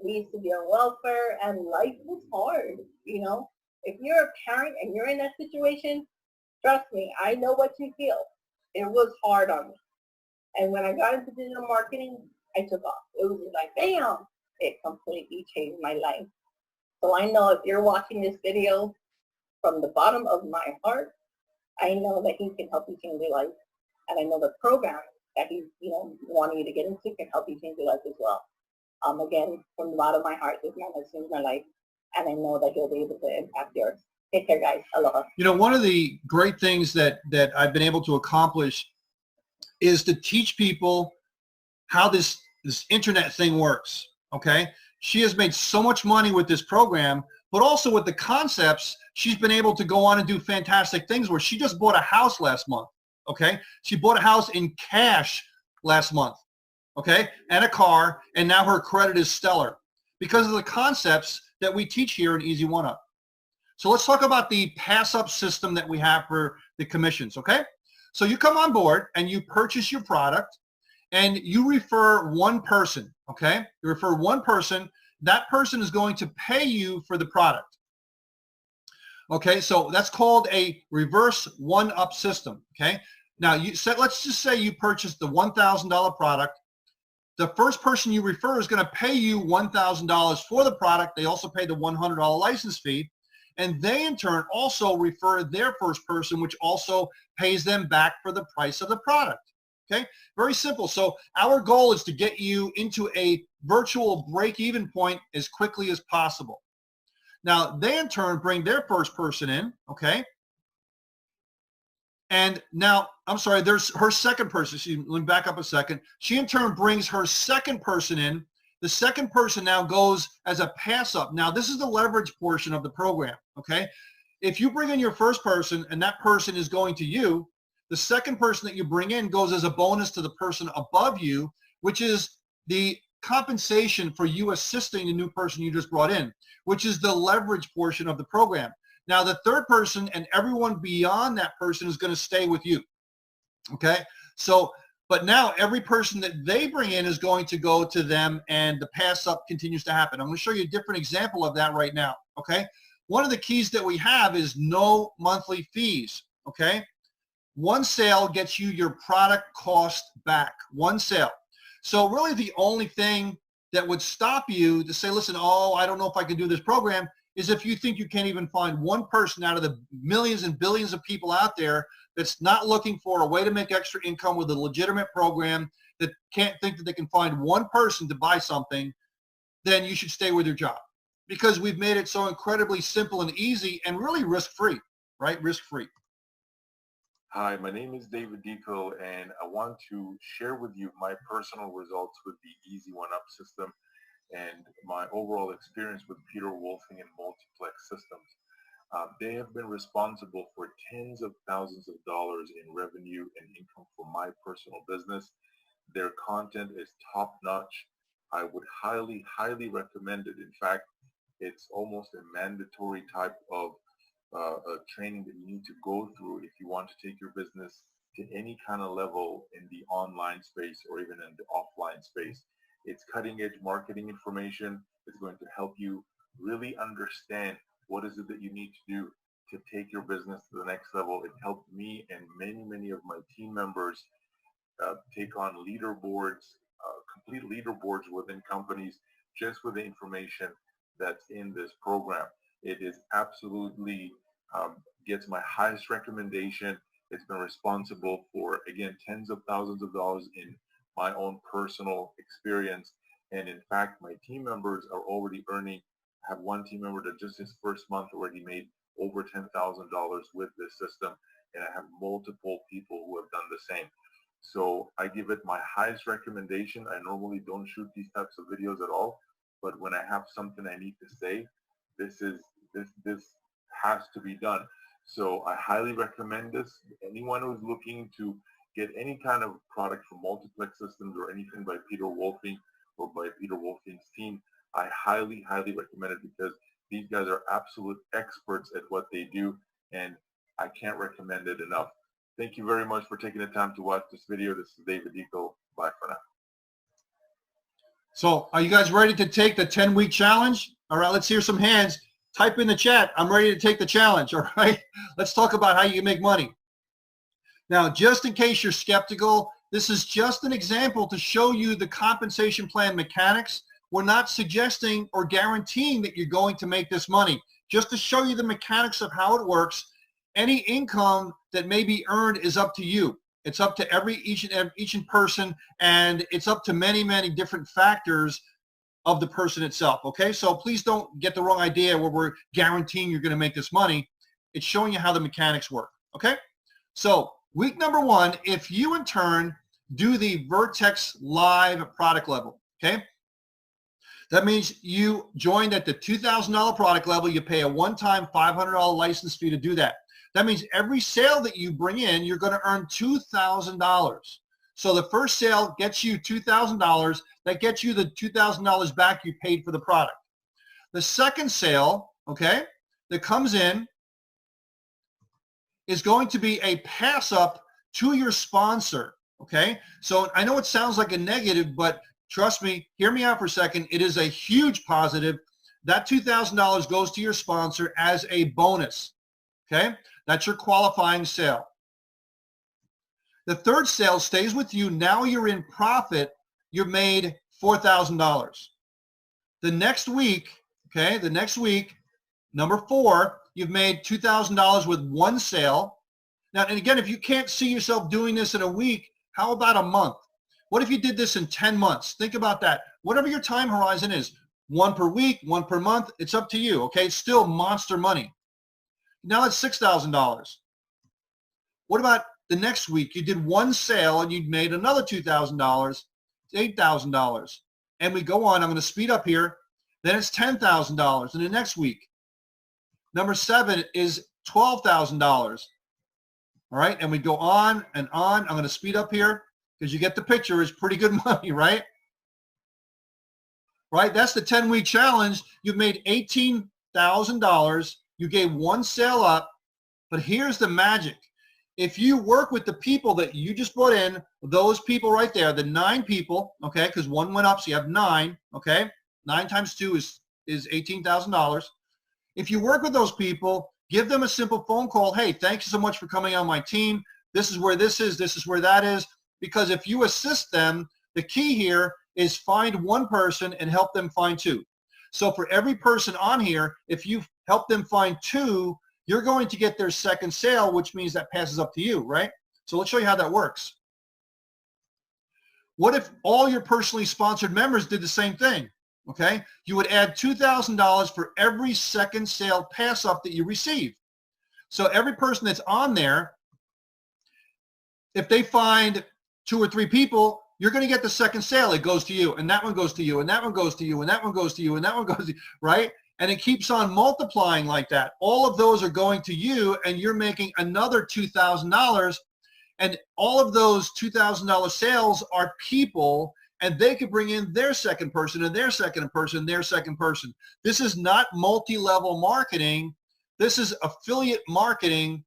We used to be on welfare, and life was hard. You know, if you're a parent and you're in that situation, trust me, I know what you feel. It was hard on me. And when I got into digital marketing, I took off. It was like, bam, it completely changed my life. So I know if you're watching this video, from the bottom of my heart, I know that he can help you change your life. And I know the program that he's, wanting you to get into can help you change your life as well. Again, from the bottom of my heart, this man has changed my life. And I know that he'll be able to impact yours. Take care, guys. Aloha. One of the great things that I've been able to accomplish is to teach people how this internet thing works, okay? She has made so much money with this program, but also with the concepts, she's been able to go on and do fantastic things where she just bought a house last month, okay? She bought a house in cash last month, okay? And a car, and now her credit is stellar because of the concepts that we teach here in Easy1Up. So let's talk about the pass-up system that we have for the commissions, okay? So you come on board and you purchase your product and you refer one person, okay? You refer one person. That person is going to pay you for the product. Okay, so that's called a reverse one-up system, okay? Now, let's just say you purchased the $1,000 product. The first person you refer is going to pay you $1,000 for the product. They also pay the $100 license fee. And they, in turn, also refer their first person, which also pays them back for the price of the product. Okay? Very simple. So our goal is to get you into a virtual break-even point as quickly as possible. Now, they, in turn, bring their first person in. Okay? And now, I'm sorry, there's her second person. Let me back up a second. She, in turn, brings her second person in. The second person now goes as a pass-up. Now, this is the leverage portion of the program, okay? If you bring in your first person and that person is going to you, the second person that you bring in goes as a bonus to the person above you, which is the compensation for you assisting the new person you just brought in, which is the leverage portion of the program. Now, the third person and everyone beyond that person is going to stay with you, okay? So, but now every person that they bring in is going to go to them and the pass up continues to happen. I'm going to show you a different example of that right now, okay? one of the keys that we have is no monthly fees, okay? One sale gets you your product cost back, one sale. So really the only thing that would stop you to say, listen, oh, I don't know if I can do this program, is if you think you can't even find one person out of the millions and billions of people out there that's not looking for a way to make extra income with a legitimate program, that can't think that they can find one person to buy something, then you should stay with your job. Because we've made it so incredibly simple and easy and really risk-free, right? Risk-free. Hi, my name is David Deco, and I want to share with you my personal results with the Easy1Up system and my overall experience with Peter Wolfing and multiplex systems. They have been responsible for tens of thousands of dollars in revenue and income for my personal business. Their content is top-notch. I would highly, highly recommend it. In fact, it's almost a mandatory type of training that you need to go through if you want to take your business to any kind of level in the online space or even in the offline space. It's cutting-edge marketing information. It's going to help you really understand what is it that you need to do to take your business to the next level. It helped me and many, many of my team members take on leaderboards, complete leaderboards within companies just with the information that's in this program. It is absolutely gets my highest recommendation. It's been responsible for, again, tens of thousands of dollars in my own personal experience. And in fact, my team members are already earning. I have one team member that just his first month already made over $10,000 with this system. And I have multiple people who have done the same. So I give it my highest recommendation. I normally don't shoot these types of videos at all, but when I have something I need to say, this has to be done. So I highly recommend this. Anyone who's looking to get any kind of product from multiplex systems or anything by Peter Wolfing or by Peter Wolfing's team, I highly, highly recommend it because these guys are absolute experts at what they do, and I can't recommend it enough. Thank you very much for taking the time to watch this video. This is David Deco. Bye for now. So are you guys ready to take the 10-week challenge? All right, let's hear some hands. Type in the chat, I'm ready to take the challenge, all right? Let's talk about how you can make money. Now, just in case you're skeptical, this is just an example to show you the compensation plan mechanics. We're not suggesting or guaranteeing that you're going to make this money, just to show you the mechanics of how it works. Any income that may be earned is up to you. It's up to each and person, and it's up to many, many different factors of the person itself, okay? So please don't get the wrong idea where we're guaranteeing you're gonna make this money. It's showing you how the mechanics work, okay? So week number 1, if you in turn do the Vertex Live product level, okay? That means you joined at the $2,000 product level. You pay a one-time $500 license fee to do that. That means every sale that you bring in, you're gonna earn $2,000. So the first sale gets you $2,000. That gets you the $2,000 back you paid for the product. The second sale, okay, that comes in is going to be a pass up to your sponsor, okay? So I know it sounds like a negative, but trust me, hear me out for a second. It is a huge positive. That $2,000 goes to your sponsor as a bonus, okay? That's your qualifying sale. The third sale stays with you. Now you're in profit. You've made $4,000. The next week, okay, number 4, you've made $2,000 with one sale. Now, and again, if you can't see yourself doing this in a week, how about a month? What if you did this in 10 months? Think about that. Whatever your time horizon is, 1 per week, 1 per month, it's up to you, okay? It's still monster money. Now it's $6,000. What about the next week? You did one sale and you made another $2,000, $8,000. And we go on. I'm going to speed up here. Then it's $10,000 in the next week. Number 7 is $12,000. All right, and we go on and on. I'm going to speed up here because you get the picture. It's pretty good money, right? Right, that's the 10-week challenge. You've made $18,000. You gave one sale up, but here's the magic. If you work with the people that you just brought in, those people right there, the 9 people, okay, because 1 went up, so you have 9, okay? 9 times 2 is $18,000. If you work with those people, give them a simple phone call. Hey, thank you so much for coming on my team. This is where this is where that is. Because if you assist them, the key here is find one person and help them find two. So for every person on here, if you help them find two, you're going to get their second sale, which means that passes up to you, right? So let's show you how that works. What if all your personally sponsored members did the same thing? Okay, you would add $2,000 for every second sale pass up that you receive. So every person that's on there, if they find 2 or 3 people, you're going to get the second sale. It goes to you, and that one goes to you, and that one goes to you, and that one goes to you, and that one goes to you, right? And it keeps on multiplying like that. All of those are going to you, and you're making another $2,000. And all of those $2,000 sales are people, and they could bring in their second person and their second person, their second person. This is not multi-level marketing. This is affiliate marketing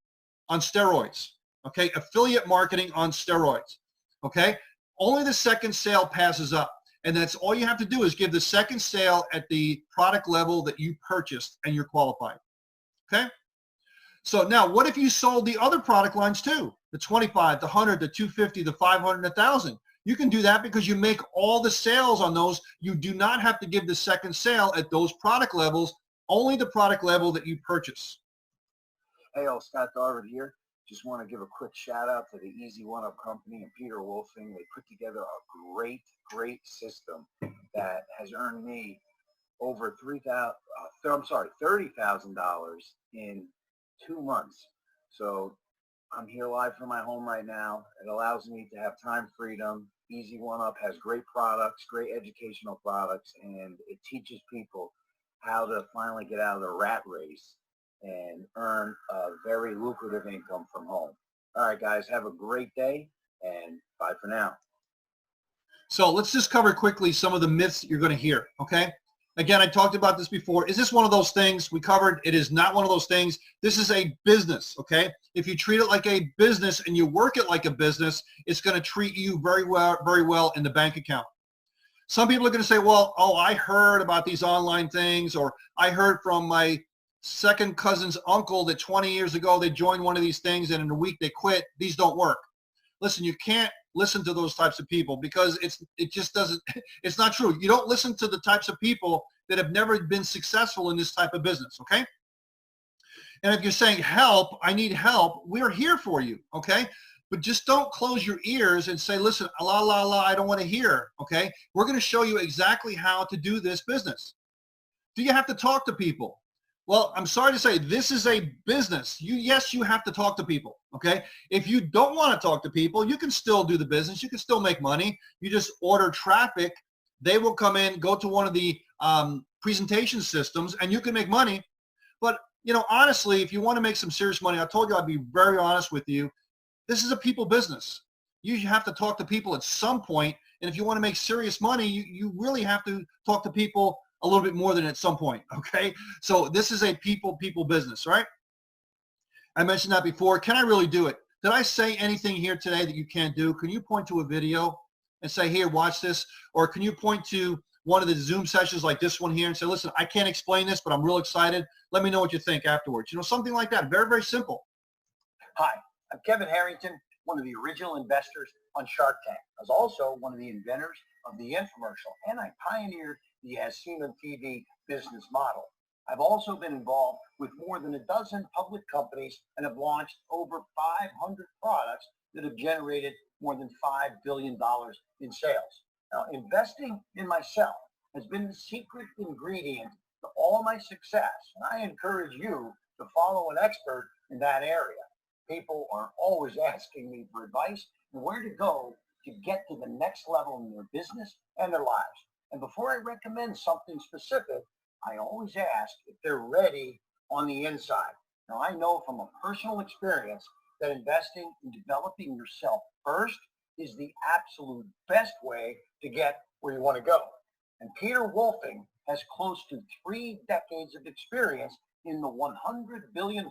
on steroids. Okay, affiliate marketing on steroids. Okay, only the second sale passes up. And that's all you have to do is give the second sale at the product level that you purchased and you're qualified. Okay? So now what if you sold the other product lines too? The 25, the 100, the 250, the 500, the 1,000. You can do that because you make all the sales on those. You do not have to give the second sale at those product levels, only the product level that you purchase. Hey, Scott Darvin here. Just want to give a quick shout out to the Easy1Up company and Peter Wolfing. They put together a great system that has earned me over $30,000 in 2 months. So I'm here live from my home right now. It allows me to have time freedom. Easy1Up has great products, great educational products, and it teaches people how to finally get out of the rat race and earn a very lucrative income from home. All right, guys, have a great day, and bye for now. So let's just cover quickly some of the myths that you're going to hear, okay? Again, I talked about this before. Is this one of those things? We covered it is not one of those things. This is a business, okay? If you treat it like a business and you work it like a business, it's going to treat you very well in the bank account. Some people are going to say, well, oh, I heard about these online things, or I heard from my second cousin's uncle that 20 years ago they joined one of these things and in a week they quit. These don't work. Listen, you can't listen to those types of people because it just doesn't, it's not true. You don't listen to the types of people that have never been successful in this type of business, okay? And if you're saying help, I need help, we're here for you, okay? But just don't close your ears and say, listen, I don't want to hear, okay? We're going to show you exactly how to do this business. Do you have to talk to people? Well, I'm sorry to say, this is a business. Yes, you have to talk to people, okay? If you don't want to talk to people, you can still do the business. You can still make money. You just order traffic. They will come in, go to one of the presentation systems, and you can make money. But, you know, honestly, if you want to make some serious money, I told you I'd be very honest with you. This is a people business. You have to talk to people at some point, and if you want to make serious money, you really have to talk to people a little bit more than at some point, okay? So this is a people business, right? I mentioned that before. Can I really do it? Did I say anything here today that you can't do? Can you point to a video and say, here, watch this? Or can you point to one of the Zoom sessions like this one here and say, listen, I can't explain this, but I'm real excited. Let me know what you think afterwards. You know, something like that. Very, very simple. Hi, I'm Kevin Harrington, one of the original investors on Shark Tank. I was also one of the inventors of the infomercial, and I pioneered the Signup TV business model. I've also been involved with more than a dozen public companies and have launched over 500 products that have generated more than $5 billion in sales. Now, investing in myself has been the secret ingredient to all my success, and I encourage you to follow an expert in that area. People are always asking me for advice and where to go to get to the next level in their business and their lives. And before I recommend something specific, I always ask if they're ready on the inside. Now, I know from a personal experience that investing in developing yourself first is the absolute best way to get where you want to go. And Peter Wolfing has close to 3 decades of experience in the $100 billion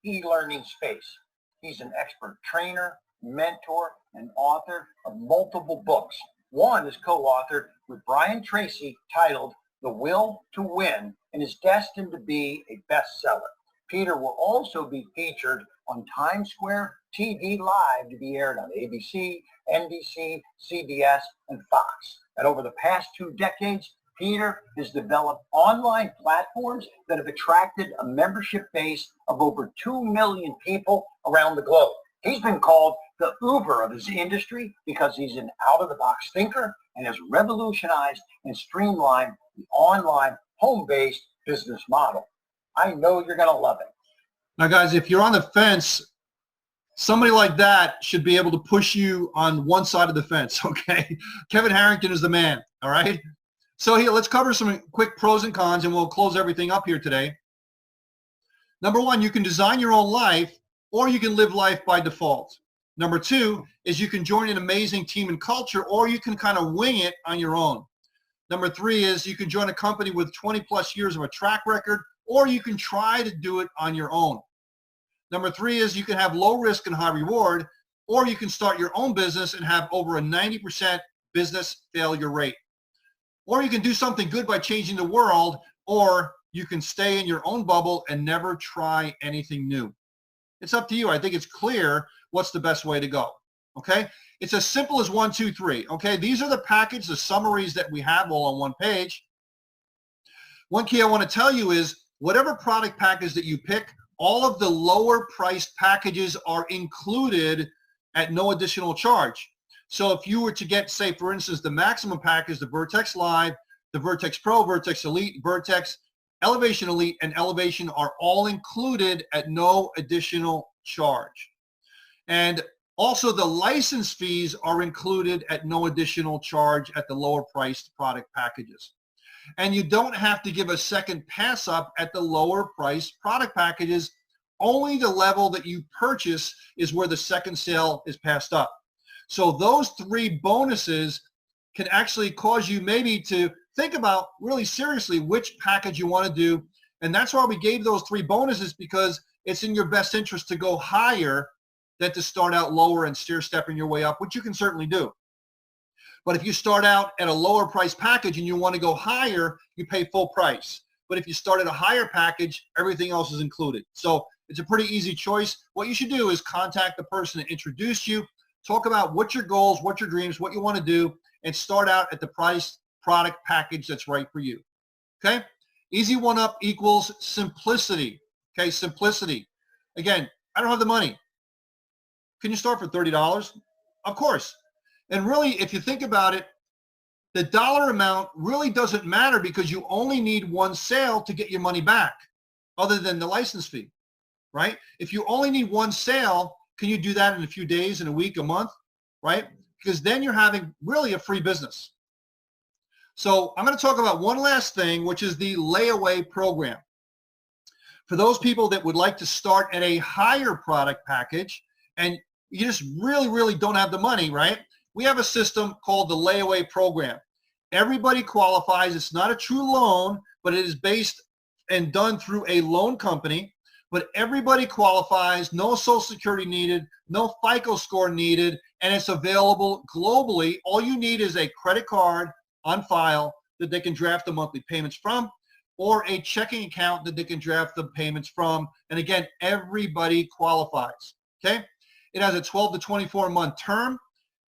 e-learning space. He's an expert trainer, mentor, and author of multiple books. One is co-authored with Brian Tracy titled The the will to win, and is destined to be a bestseller. Peter will also be featured on Times Square TV Live to be aired on ABC, NBC, CBS, and Fox. And over the past 2 decades, Peter has developed online platforms that have attracted a membership base of over 2 million people around the globe. He's been called the Uber of his industry because he's an out-of-the-box thinker and has revolutionized and streamlined the online home-based business model. I know you're going to love it. Now, guys, if you're on the fence, somebody like that should be able to push you on one side of the fence, okay? Kevin Harrington is the man, all right? So here, let's cover some quick pros and cons, and we'll close everything up here today. Number 1, you can design your own life, or you can live life by default. Number 2 is you can join an amazing team and culture, or you can kind of wing it on your own. Number 3 is you can join a company with 20 plus years of a track record, or you can try to do it on your own. Number 3 is you can have low risk and high reward, or you can start your own business and have over a 90% business failure rate. Or you can do something good by changing the world, or you can stay in your own bubble and never try anything new. It's up to you. I think it's clear what's the best way to go. Okay? It's as simple as 1, 2, 3. Okay? These are the package, the summaries that we have all on one page. One key I want to tell you is whatever product package that you pick, all of the lower priced packages are included at no additional charge. So if you were to get, say, for instance, the maximum package, the Vertex Live, the Vertex Pro, Vertex Elite, Vertex Elevation Elite, and Elevation are all included at no additional charge. And also the license fees are included at no additional charge at the lower priced product packages. And you don't have to give a second pass up at the lower priced product packages. Only the level that you purchase is where the second sale is passed up. So those 3 bonuses can actually cause you maybe to think about really seriously which package you want to do. And that's why we gave those 3 bonuses, because it's in your best interest to go higher than to start out lower and stair-stepping your way up, which you can certainly do. But if you start out at a lower price package and you want to go higher, you pay full price. But if you start at a higher package, everything else is included. So it's a pretty easy choice. What you should do is contact the person that introduced you, talk about what your goals, what your dreams, what you want to do, and start out at the price product package that's right for you. Okay? Easy1Up equals simplicity. Okay, simplicity. Again, I don't have the money. Can you start for $30? Of course. And really, if you think about it, the dollar amount really doesn't matter because you only need one sale to get your money back, other than the license fee, right? If you only need one sale, can you do that in a few days, in a week, a month, right? Because then you're having really a free business. So I'm going to talk about one last thing, which is the layaway program. For those people that would like to start at a higher product package and you just really don't have the money, right? We have a system called the layaway program. Everybody qualifies. It's not a true loan, but it is based and done through a loan company. But everybody qualifies, no Social Security needed, no FICO score needed, and it's available globally. All you need is a credit card on file that they can draft the monthly payments from, or a checking account that they can draft the payments from. And again, everybody qualifies, okay? It has a 12 to 24 month term.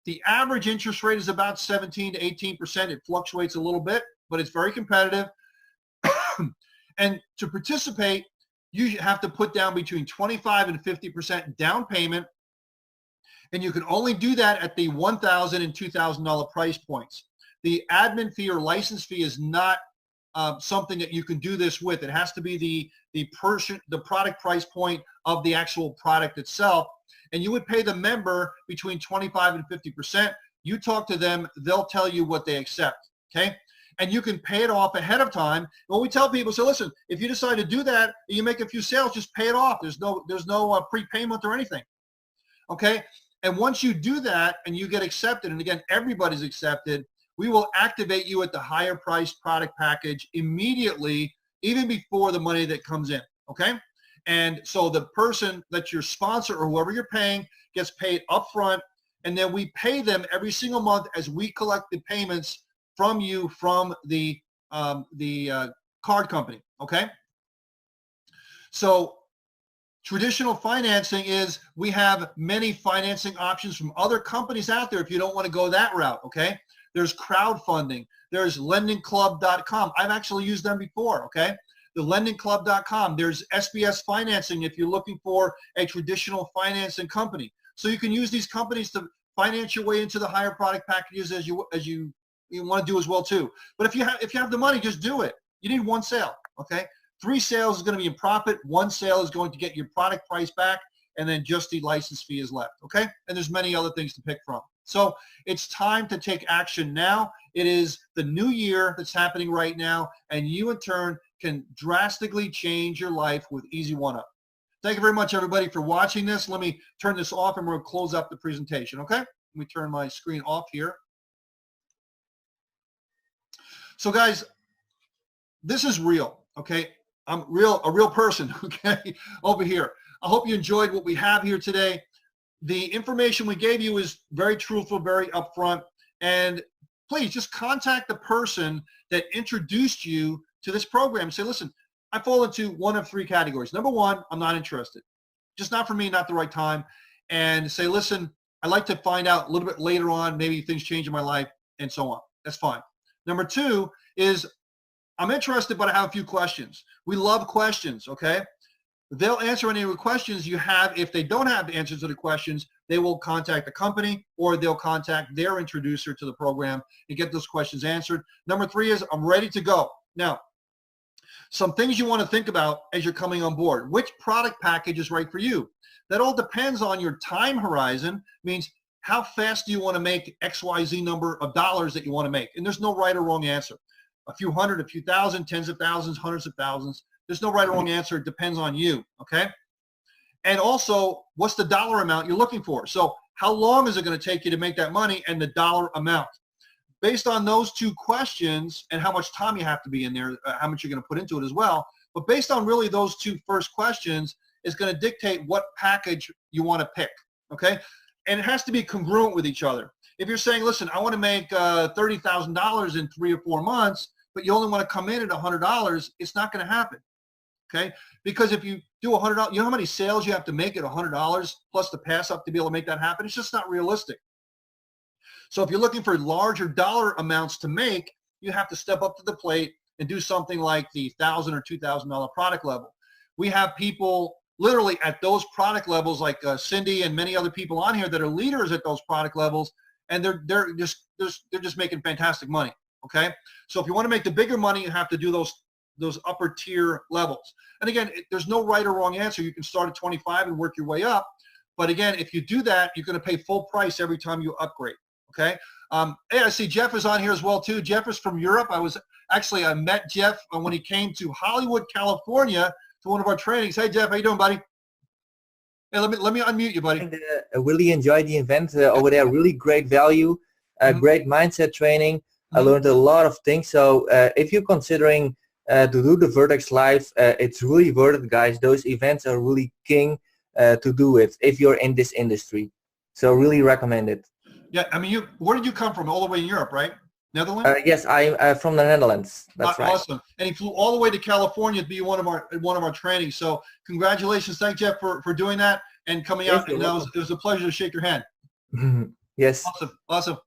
The average interest rate is about 17 to 18%. It fluctuates a little bit, but it's very competitive. And to participate, you have to put down between 25 and 50% down payment. And you can only do that at the $1,000 and $2,000 price points. The admin fee or license fee is not something that you can do this with. It has to be the product price point of the actual product itself. And you would pay the member between 25 and 50%. You talk to them, they'll tell you what they accept, okay? And you can pay it off ahead of time. When we tell people, so listen, if you decide to do that, and you make a few sales, just pay it off. There's no prepayment or anything, okay? And once you do that and you get accepted, and again, everybody's accepted, we will activate you at the higher price product package immediately, even before the money that comes in, okay? And so the person that's your sponsor or whoever you're paying gets paid upfront, and then we pay them every single month as we collect the payments from you from the card company, okay? So traditional financing is we have many financing options from other companies out there if you don't want to go that route, okay? There's crowdfunding. There's lendingclub.com. I've actually used them before, okay? The lendingclub.com. There's SBS financing if you're looking for a traditional financing company. So you can use these companies to finance your way into the higher product packages as you want to do as well too. But if you have the money, just do it. You need one sale, okay? 3 sales is going to be in profit. 1 sale is going to get your product price back, and then just the license fee is left, okay? And there's many other things to pick from. So it's time to take action now. It is the new year that's happening right now, and you in turn can drastically change your life with Easy1Up. Thank you very much, everybody, for watching this. Let me turn this off, and we're going to close up the presentation, okay? Let me turn my screen off here. So, guys, this is real, okay? I'm a real person, okay, over here. I hope you enjoyed what we have here today. The information we gave you is very truthful, very upfront, and please just contact the person that introduced you to this program and say, listen, I fall into one of 3 categories. Number 1, I'm not interested. Just not for me, not the right time. And say, listen, I'd like to find out a little bit later on, maybe things change in my life, and so on. That's fine. Number 2 is I'm interested, but I have a few questions. We love questions, okay? They'll answer any of the questions you have. If they don't have the answers to the questions, they will contact the company or they'll contact their introducer to the program and get those questions answered. Number 3 is I'm ready to go. Now, some things you want to think about as you're coming on board. Which product package is right for you? That all depends on your time horizon, means how fast do you want to make XYZ number of dollars that you want to make? And there's no right or wrong answer. A few hundred, a few thousand, tens of thousands, hundreds of thousands. There's no right or wrong answer. It depends on you, okay? And also, what's the dollar amount you're looking for? So how long is it going to take you to make that money and the dollar amount? Based on those 2 questions and how much time you have to be in there, how much you're going to put into it as well, but based on really those 2 first questions is going to dictate what package you want to pick, okay? And it has to be congruent with each other. If you're saying, listen, I want to make $30,000 in 3 or 4 months, but you only want to come in at $100, it's not going to happen, okay? Because if you do $100, you know how many sales you have to make at $100 plus the pass up to be able to make that happen? It's just not realistic. So if you're looking for larger dollar amounts to make, you have to step up to the plate and do something like the $1,000 or $2,000 product level. We have people literally at those product levels like Cindy and many other people on here that are leaders at those product levels, and they're just making fantastic money, okay? So if you want to make the bigger money, you have to do those upper tier levels. And again, there's no right or wrong answer. You can start at 25 and work your way up. But again, if you do that, you're going to pay full price every time you upgrade, okay? Hey, I see Jeff is on here as well too. Jeff is from Europe. I met Jeff when he came to Hollywood, California to one of our trainings. Hey, Jeff, how you doing, buddy? Hey, let me unmute you, buddy. I really enjoyed the event over there. Really great value, great mindset training. I learned a lot of things. So if you're considering to do the Vertex Live, it's really worth it, guys. Those events are really king to do it if you're in this industry. So really recommend it. Yeah, I mean, where did you come from? All the way in Europe, right? Netherlands? Yes, I'm from the Netherlands. That's right. Awesome. And he flew all the way to California to be one of our trainings. So congratulations. Thank Jeff for doing that and coming out. And it was a pleasure to shake your hand. Yes. Awesome.